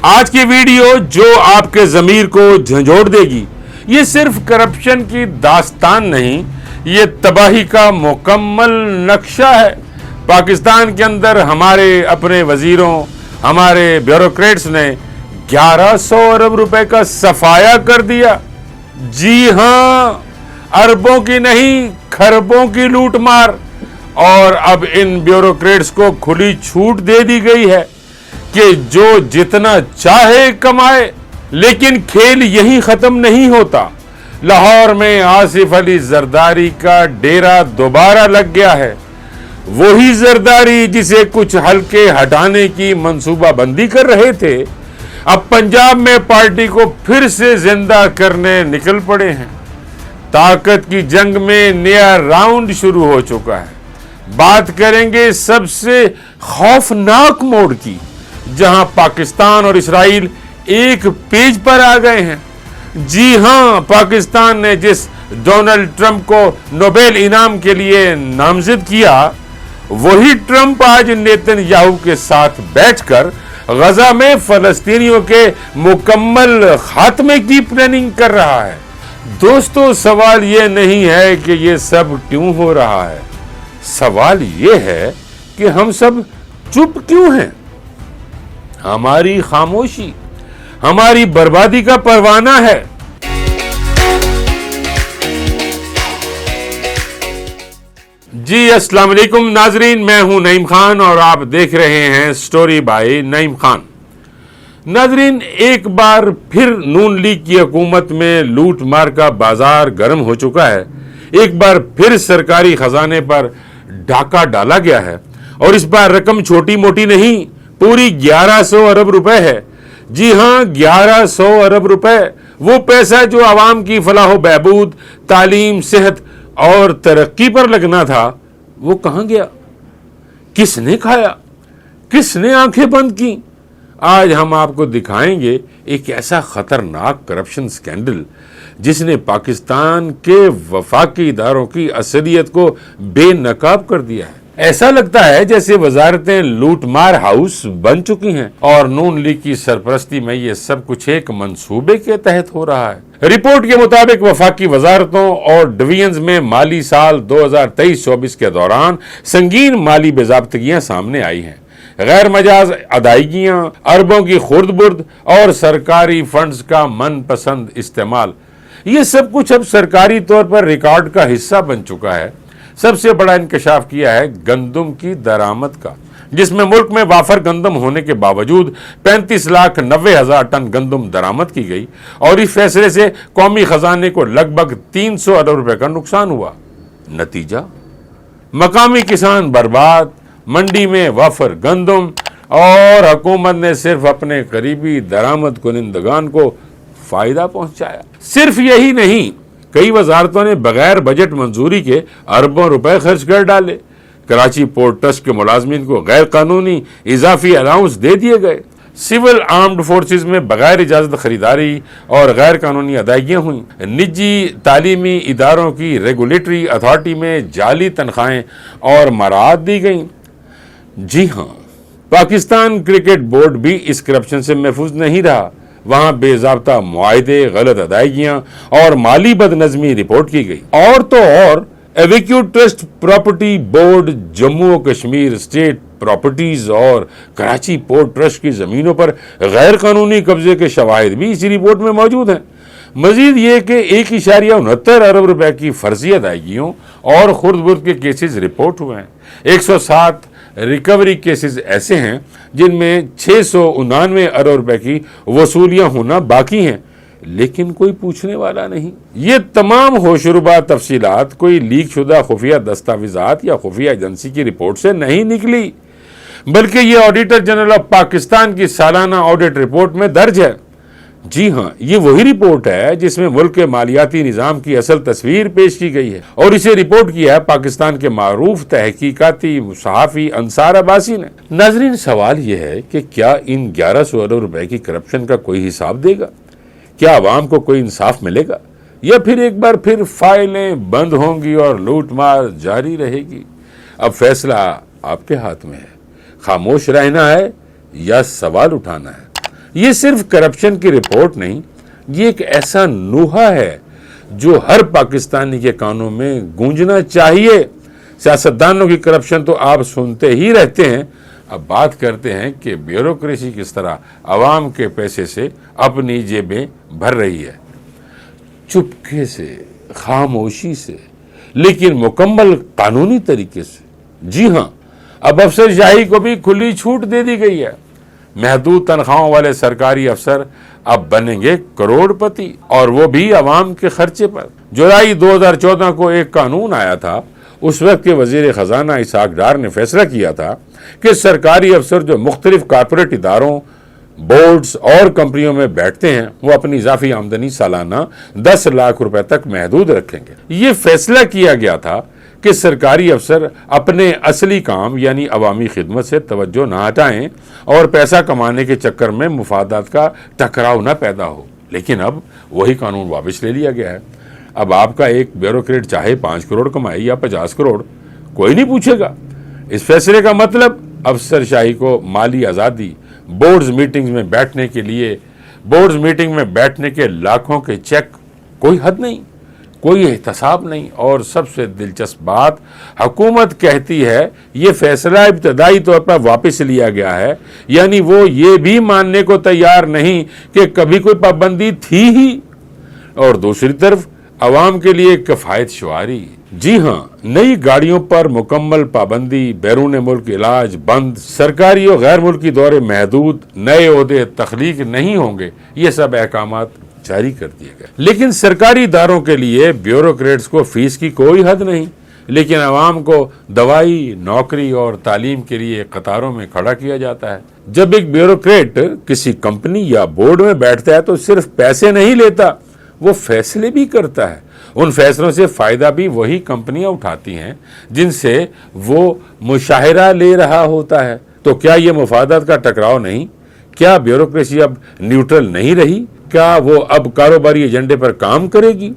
آج کی ویڈیو جو آپ کے ضمیر کو جھنجھوڑ دے گی، یہ صرف کرپشن کی داستان نہیں، یہ تباہی کا مکمل نقشہ ہے۔ پاکستان کے اندر ہمارے اپنے وزیروں، ہمارے بیوروکریٹس نے 1100 ارب روپے کا صفایا کر دیا۔ جی ہاں، اربوں کی نہیں، کھربوں کی لوٹ مار۔ اور اب ان بیوروکریٹس کو کھلی چھوٹ دے دی گئی ہے کہ جو جتنا چاہے کمائے۔ لیکن کھیل یہی ختم نہیں ہوتا۔ لاہور میں آصف علی زرداری کا ڈیرا دوبارہ لگ گیا ہے۔ وہی زرداری جسے کچھ حلقے ہٹانے کی منصوبہ بندی کر رہے تھے، اب پنجاب میں پارٹی کو پھر سے زندہ کرنے نکل پڑے ہیں۔ طاقت کی جنگ میں نیا راؤنڈ شروع ہو چکا ہے۔ بات کریں گے سب سے خوفناک موڑ کی، جہاں پاکستان اور اسرائیل ایک پیج پر آ گئے ہیں۔ جی ہاں، پاکستان نے جس ڈونلڈ ٹرمپ کو نوبیل انعام کے لیے نامزد کیا، وہی ٹرمپ آج نیتن یاہو کے ساتھ بیٹھ کر غزہ میں فلسطینیوں کے مکمل خاتمے کی پلاننگ کر رہا ہے۔ دوستو، سوال یہ نہیں ہے کہ یہ سب کیوں ہو رہا ہے، سوال یہ ہے کہ ہم سب چپ کیوں ہیں؟ ہماری خاموشی ہماری بربادی کا پروانہ ہے۔ جی السلام علیکم ناظرین، میں ہوں نعیم خان اور آپ دیکھ رہے ہیں سٹوری بائی نعیم خان۔ ناظرین، ایک بار پھر نون لیگ کی حکومت میں لوٹ مار کا بازار گرم ہو چکا ہے۔ ایک بار پھر سرکاری خزانے پر ڈاکہ ڈالا گیا ہے، اور اس بار رقم چھوٹی موٹی نہیں، پوری 1100 ارب روپے ہے۔ جی ہاں، 1100 ارب روپے، وہ پیسہ جو عوام کی فلاح و بہبود، تعلیم، صحت اور ترقی پر لگنا تھا، وہ کہاں گیا؟ کس نے کھایا؟ کس نے آنکھیں بند کی؟ آج ہم آپ کو دکھائیں گے ایک ایسا خطرناک کرپشن سکینڈل جس نے پاکستان کے وفاقی اداروں کی اصلیت کو بے نقاب کر دیا ہے۔ ایسا لگتا ہے جیسے وزارتیں لوٹ مار ہاؤس بن چکی ہیں، اور نون لیگ کی سرپرستی میں یہ سب کچھ ایک منصوبے کے تحت ہو رہا ہے۔ رپورٹ کے مطابق وفاقی وزارتوں اور ڈویژنز میں مالی سال 2023-24 کے دوران سنگین مالی بے ضابطگیاں سامنے آئی ہیں۔ غیر مجاز ادائیگیاں، اربوں کی خورد برد اور سرکاری فنڈز کا من پسند استعمال، یہ سب کچھ اب سرکاری طور پر ریکارڈ کا حصہ بن چکا ہے۔ سب سے بڑا انکشاف کیا ہے گندم کی درآمد کا، جس میں ملک میں وافر گندم ہونے کے باوجود 35,90,000 ٹن گندم درآمد کی گئی، اور اس فیصلے سے قومی خزانے کو لگ بھگ 300 ارب روپے کا نقصان ہوا۔ نتیجہ، مقامی کسان برباد، منڈی میں وافر گندم، اور حکومت نے صرف اپنے قریبی درآمد کنندگان کو فائدہ پہنچایا۔ صرف یہی نہیں، کئی وزارتوں نے بغیر بجٹ منظوری کے اربوں روپے خرچ کر ڈالے۔ کراچی پورٹ ٹرسٹ کے ملازمین کو غیر قانونی اضافی الاؤنس دے دیے گئے۔ سول آرمڈ فورسز میں بغیر اجازت خریداری اور غیر قانونی ادائیگیاں ہوئیں۔ نجی تعلیمی اداروں کی ریگولیٹری اتھارٹی میں جعلی تنخواہیں اور مراعات دی گئیں۔ جی ہاں، پاکستان کرکٹ بورڈ بھی اس کرپشن سے محفوظ نہیں رہا۔ وہاں بے ضابطہ معاہدے، غلط ادائیگیاں اور مالی بد نظمی رپورٹ کی گئی۔ اور تو اور evacuee trust property board, Jammu و کشمیر اسٹیٹ پراپرٹیز اور کراچی پورٹ ٹرسٹ کی زمینوں پر غیر قانونی قبضے کے شواہد بھی اسی رپورٹ میں موجود ہیں۔ مزید یہ کہ 1.69 ارب روپے کی فرضی ادائیگیوں اور خرد برد کے کیسز رپورٹ ہوئے ہیں۔ 107 ریکوری کیسز ایسے ہیں جن میں 699 ارب روپے کی وصولیاں ہونا باقی ہیں، لیکن کوئی پوچھنے والا نہیں۔ یہ تمام ہوشربا تفصیلات کوئی لیک شدہ خفیہ دستاویزات یا خفیہ ایجنسی کی رپورٹ سے نہیں نکلی، بلکہ یہ آڈیٹر جنرل آف پاکستان کی سالانہ آڈٹ رپورٹ میں درج ہے۔ جی ہاں، یہ وہی رپورٹ ہے جس میں ملک کے مالیاتی نظام کی اصل تصویر پیش کی گئی ہے، اور اسے رپورٹ کیا ہے پاکستان کے معروف تحقیقاتی صحافی انصار عباسی نے۔ ناظرین، سوال یہ ہے کہ کیا ان 1100 ارب روپے کی کرپشن کا کوئی حساب دے گا؟ کیا عوام کو کوئی انصاف ملے گا، یا پھر ایک بار پھر فائلیں بند ہوں گی اور لوٹ مار جاری رہے گی؟ اب فیصلہ آپ کے ہاتھ میں ہے، خاموش رہنا ہے یا سوال اٹھانا ہے۔ یہ صرف کرپشن کی رپورٹ نہیں، یہ ایک ایسا نوحہ ہے جو ہر پاکستانی کے کانوں میں گونجنا چاہیے۔ سیاستدانوں کی کرپشن تو آپ سنتے ہی رہتے ہیں، اب بات کرتے ہیں کہ بیوروکریسی کس طرح عوام کے پیسے سے اپنی جیبیں بھر رہی ہے، چپکے سے، خاموشی سے، لیکن مکمل قانونی طریقے سے۔ جی ہاں، اب افسر شاہی کو بھی کھلی چھوٹ دے دی گئی ہے۔ محدود تنخواہوں والے سرکاری افسر اب بنیں گے کروڑ پتی، اور وہ بھی عوام کے خرچے پر۔ جولائی 2014 کو ایک قانون آیا تھا، اس وقت کے وزیر خزانہ اسحاق ڈار نے فیصلہ کیا تھا کہ سرکاری افسر جو مختلف کارپوریٹ اداروں، بورڈز اور کمپنیوں میں بیٹھتے ہیں وہ اپنی اضافی آمدنی سالانہ 10 لاکھ روپے تک محدود رکھیں گے۔ یہ فیصلہ کیا گیا تھا کہ سرکاری افسر اپنے اصلی کام یعنی عوامی خدمت سے توجہ نہ ہٹائیں اور پیسہ کمانے کے چکر میں مفادات کا ٹکراؤ نہ پیدا ہو۔ لیکن اب وہی قانون واپس لے لیا گیا ہے۔ اب آپ کا ایک بیوروکریٹ چاہے 5 کروڑ کمائے یا 50 کروڑ، کوئی نہیں پوچھے گا۔ اس فیصلے کا مطلب افسر شاہی کو مالی آزادی، بورڈز میٹنگز میں بیٹھنے کے لاکھوں کے چیک، کوئی حد نہیں، کوئی احتساب نہیں، اور سب سے دلچسپ بات، حکومت کہتی ہے یہ فیصلہ ابتدائی طور پر واپس لیا گیا ہے، یعنی وہ یہ بھی ماننے کو تیار نہیں کہ کبھی کوئی پابندی تھی ہی۔ اور دوسری طرف عوام کے لیے کفایت شعاری۔ جی ہاں، نئی گاڑیوں پر مکمل پابندی، بیرون ملک علاج بند، سرکاری اور غیر ملکی دورے محدود، نئے عہدے تخلیق نہیں ہوں گے، یہ سب احکامات جاری کر دیے گئے۔ لیکن سرکاری اداروں کے لیے بیوروکریٹس کو فیس کی کوئی حد نہیں، لیکن عوام کو دوائی، نوکری اور تعلیم کے لیے قطاروں میں کھڑا کیا جاتا ہے۔ جب ایک بیوروکریٹ کسی کمپنی یا بورڈ میں بیٹھتا ہے تو صرف پیسے نہیں لیتا، وہ فیصلے بھی کرتا ہے۔ ان فیصلوں سے فائدہ بھی وہی کمپنیاں اٹھاتی ہیں جن سے وہ مشاہرہ لے رہا ہوتا ہے۔ تو کیا یہ مفادات کا ٹکراؤ نہیں؟ کیا بیوروکریسی اب نیوٹرل نہیں رہی؟ کیا وہ اب کاروباری ایجنڈے پر کام کرے گی؟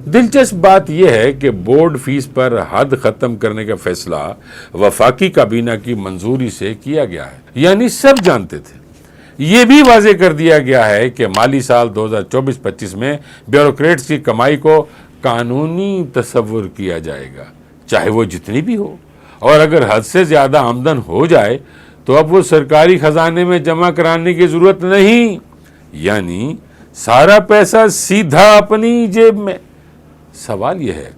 دلچسپ بات یہ ہے کہ بورڈ فیس پر حد ختم کرنے کا فیصلہ وفاقی کابینہ کی منظوری سے کیا گیا ہے، یعنی سب جانتے تھے۔ یہ بھی واضح کر دیا گیا ہے کہ مالی سال 2024-25 میں بیوروکریٹس کی کمائی کو قانونی تصور کیا جائے گا، چاہے وہ جتنی بھی ہو، اور اگر حد سے زیادہ آمدن ہو جائے تو اب وہ سرکاری خزانے میں جمع کرانے کی ضرورت نہیں، یعنی سارا پیسہ سیدھا اپنی جیب میں۔ سوال یہ ہے،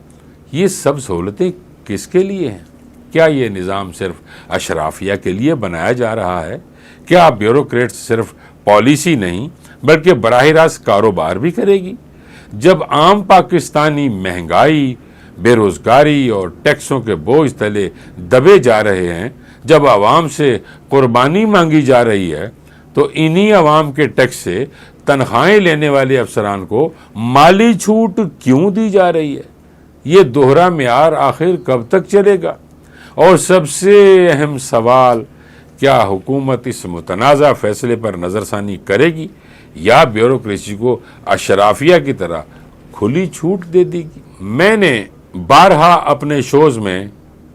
یہ سب سہولتیں کس کے لیے ہیں؟ کیا یہ نظام صرف اشرافیہ کے لیے بنایا جا رہا ہے؟ کیا بیوروکریٹ صرف پالیسی نہیں بلکہ براہ راست کاروبار بھی کرے گی؟ جب عام پاکستانی مہنگائی، بے روزگاری اور ٹیکسوں کے بوجھ تلے دبے جا رہے ہیں، جب عوام سے قربانی مانگی جا رہی ہے، تو انہی عوام کے ٹیکس سے تنخواہیں لینے والے افسران کو مالی چھوٹ کیوں دی جا رہی ہے؟ یہ دوہرا معیار آخر کب تک چلے گا؟ اور سب سے اہم سوال، کیا حکومت اس متنازع فیصلے پر نظر ثانی کرے گی یا بیوروکریسی کو اشرافیہ کی طرح کھلی چھوٹ دے دی گی؟ میں نے بارہا اپنے شوز میں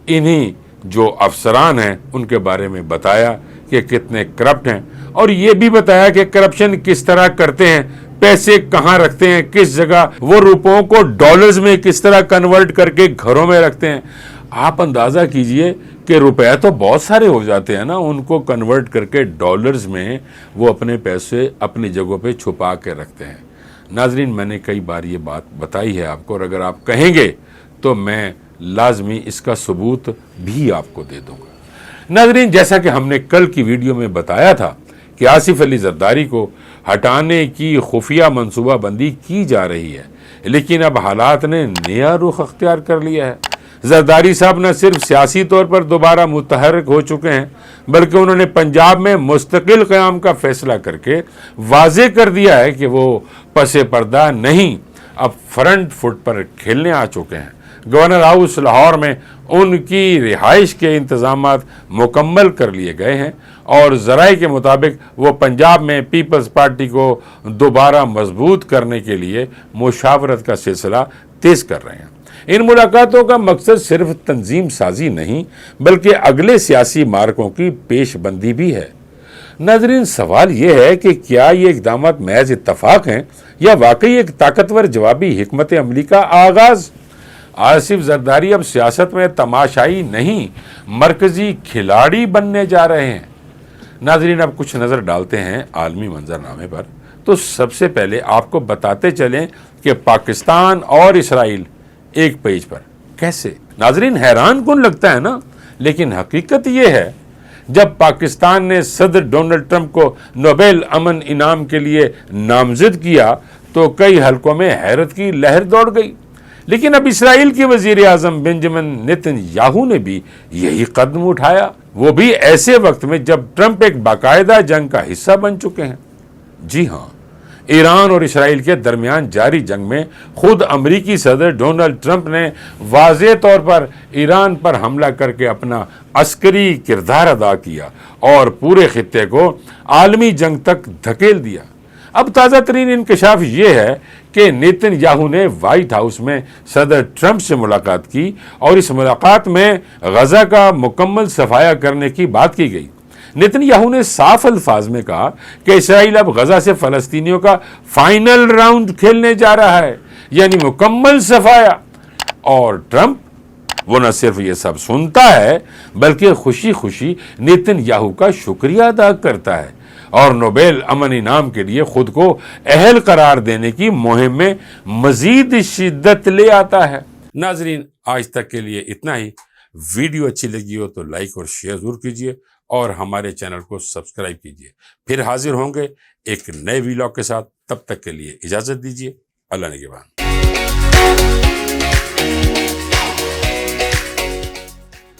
انہی جو افسران ہیں ان کے بارے میں بتایا کہ کتنے کرپٹ ہیں، اور یہ بھی بتایا کہ کرپشن کس طرح کرتے ہیں، پیسے کہاں رکھتے ہیں، کس جگہ، وہ روپوں کو ڈالرز میں کس طرح کنورٹ کر کے گھروں میں رکھتے ہیں۔ آپ اندازہ کیجئے کہ روپے تو بہت سارے ہو جاتے ہیں نا، ان کو کنورٹ کر کے ڈالرز میں وہ اپنے پیسے اپنی جگہوں پہ چھپا کے رکھتے ہیں۔ ناظرین، میں نے کئی بار یہ بات بتائی ہے آپ کو، اور اگر آپ کہیں گے تو میں لازمی اس کا ثبوت بھی آپ کو دے دوں گا۔ ناظرین، جیسا کہ ہم نے کل کی ویڈیو میں بتایا تھا کہ آصف علی زرداری کو ہٹانے کی خفیہ منصوبہ بندی کی جا رہی ہے، لیکن اب حالات نے نیا رخ اختیار کر لیا ہے۔ زرداری صاحب نہ صرف سیاسی طور پر دوبارہ متحرک ہو چکے ہیں، بلکہ انہوں نے پنجاب میں مستقل قیام کا فیصلہ کر کے واضح کر دیا ہے کہ وہ پس پردہ نہیں، اب فرنٹ فٹ پر کھیلنے آ چکے ہیں۔ گورنر ہاؤس لاہور میں ان کی رہائش کے انتظامات مکمل کر لیے گئے ہیں، اور ذرائع کے مطابق وہ پنجاب میں پیپلز پارٹی کو دوبارہ مضبوط کرنے کے لیے مشاورت کا سلسلہ تیز کر رہے ہیں۔ ان ملاقاتوں کا مقصد صرف تنظیم سازی نہیں بلکہ اگلے سیاسی مارکوں کی پیش بندی بھی ہے۔ ناظرین سوال یہ ہے کہ کیا یہ اقدامات محض اتفاق ہیں یا واقعی ایک طاقتور جوابی حکمت عملی کا آغاز؟ آصف زرداری اب سیاست میں تماشائی نہیں مرکزی کھلاڑی بننے جا رہے ہیں۔ ناظرین اب کچھ نظر ڈالتے ہیں عالمی منظرنامے پر، تو سب سے پہلے آپ کو بتاتے چلیں کہ پاکستان اور اسرائیل ایک پیج پر کیسے۔ ناظرین حیران کن لگتا ہے نا، لیکن حقیقت یہ ہے جب پاکستان نے صدر ڈونلڈ ٹرمپ کو نوبل امن انعام کے لیے نامزد کیا تو کئی حلقوں میں حیرت کی لہر دوڑ گئی، لیکن اب اسرائیل کے وزیر اعظم بنجمن نیتن یاہو نے بھی یہی قدم اٹھایا، وہ بھی ایسے وقت میں جب ٹرمپ ایک باقاعدہ جنگ کا حصہ بن چکے ہیں۔ جی ہاں، ایران اور اسرائیل کے درمیان جاری جنگ میں خود امریکی صدر ڈونلڈ ٹرمپ نے واضح طور پر ایران پر حملہ کر کے اپنا عسکری کردار ادا کیا اور پورے خطے کو عالمی جنگ تک دھکیل دیا۔ اب تازہ ترین انکشاف یہ ہے کہ نیتن یاہو نے وائٹ ہاؤس میں صدر ٹرمپ سے ملاقات کی اور اس ملاقات میں غزہ کا مکمل صفایا کرنے کی بات کی گئی۔ نیتن یاہو نے صاف الفاظ میں کہا کہ اسرائیل اب غزہ سے فلسطینیوں کا فائنل راؤنڈ کھیلنے جا رہا ہے، یعنی مکمل صفایا، اور ٹرمپ وہ نہ صرف یہ سب سنتا ہے بلکہ خوشی خوشی نیتن یاہو کا شکریہ ادا کرتا ہے اور نوبل امن انعام کے لیے خود کو اہل قرار دینے کی مہم میں مزید شدت لے آتا ہے۔ ناظرین آج تک کے لیے اتنا ہی۔ ویڈیو اچھی لگی ہو تو لائک اور شیئر ضرور کیجیے اور ہمارے چینل کو سبسکرائب کیجیے۔ پھر حاضر ہوں گے ایک نئے ویلاگ کے ساتھ، تب تک کے لیے اجازت دیجیے۔ اللہ نگہبان۔